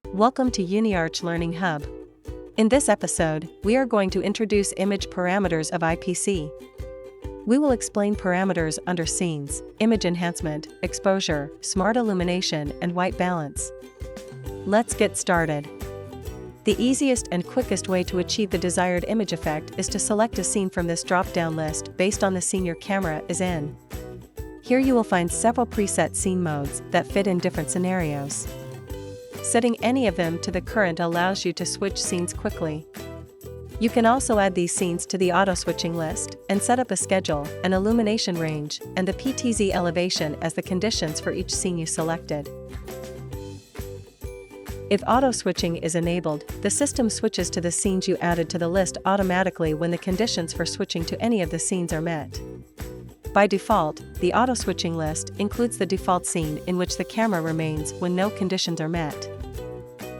Welcome to Uniarch Learning Hub. In this episode, we are going to introduce image parameters of IPC. We will explain parameters under scenes, image enhancement, exposure, smart illumination, and white balance. Let's get started. The easiest and quickest way to achieve the desired image effect is to select a scene from this drop-down list based on the scene your camera is in. Here you will find several preset scene modes that fit in different scenarios. Setting any of them to the current allows you to switch scenes quickly. You can also add these scenes to the auto-switching list and set up a schedule, an illumination range, and the PTZ elevation as the conditions for each scene you selected. If auto-switching is enabled, the system switches to the scenes you added to the list automatically when the conditions for switching to any of the scenes are met. By default, the auto-switching list includes the default scene in which the camera remains when no conditions are met.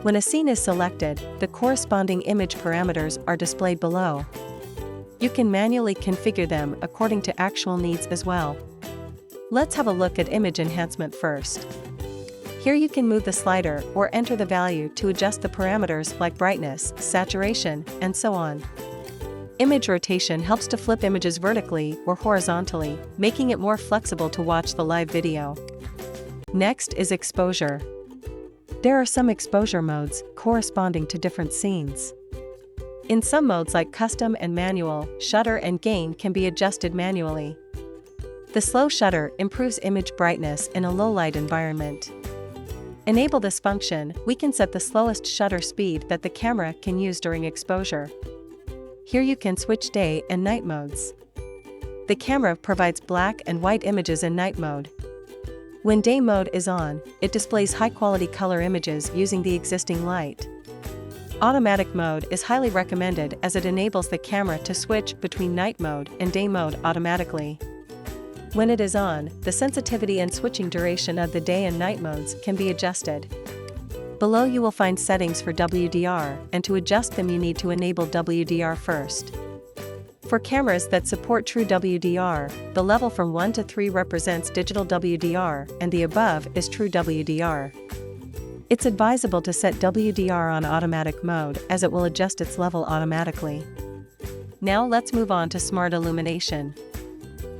When a scene is selected, the corresponding image parameters are displayed below. You can manually configure them according to actual needs as well. Let's have a look at image enhancement first. Here you can move the slider or enter the value to adjust the parameters like brightness, saturation, and so on. Image rotation helps to flip images vertically or horizontally, making it more flexible to watch the live video. Next is exposure. There are some exposure modes corresponding to different scenes. In some modes like custom and manual, shutter and gain can be adjusted manually. The slow shutter improves image brightness in a low-light environment. Enable this function, we can set the slowest shutter speed that the camera can use during exposure. Here you can switch day and night modes. The camera provides black and white images in night mode. When day mode is on, it displays high-quality color images using the existing light. Automatic mode is highly recommended as it enables the camera to switch between night mode and day mode automatically. When it is on, the sensitivity and switching duration of the day and night modes can be adjusted. Below you will find settings for WDR, and to adjust them you need to enable WDR first. For cameras that support true WDR, the level from 1 to 3 represents digital WDR, and the above is true WDR. It's advisable to set WDR on automatic mode as it will adjust its level automatically. Now let's move on to smart illumination.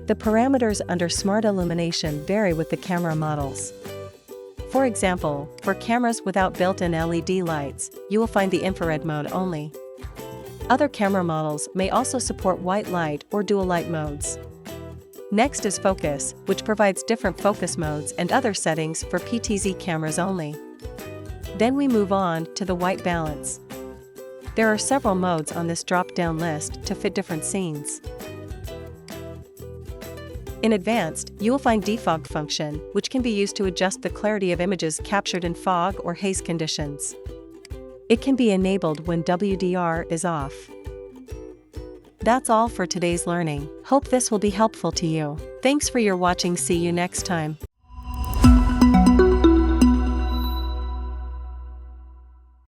The parameters under smart illumination vary with the camera models. For example, for cameras without built-in LED lights, you will find the infrared mode only. Other camera models may also support white light or dual light modes. Next is focus, which provides different focus modes and other settings for PTZ cameras only. Then we move on to the white balance. There are several modes on this drop-down list to fit different scenes. In advanced, you will find defog function, which can be used to adjust the clarity of images captured in fog or haze conditions. It can be enabled when WDR is off. That's all for today's learning. Hope this will be helpful to you. Thanks for your watching. See you next time.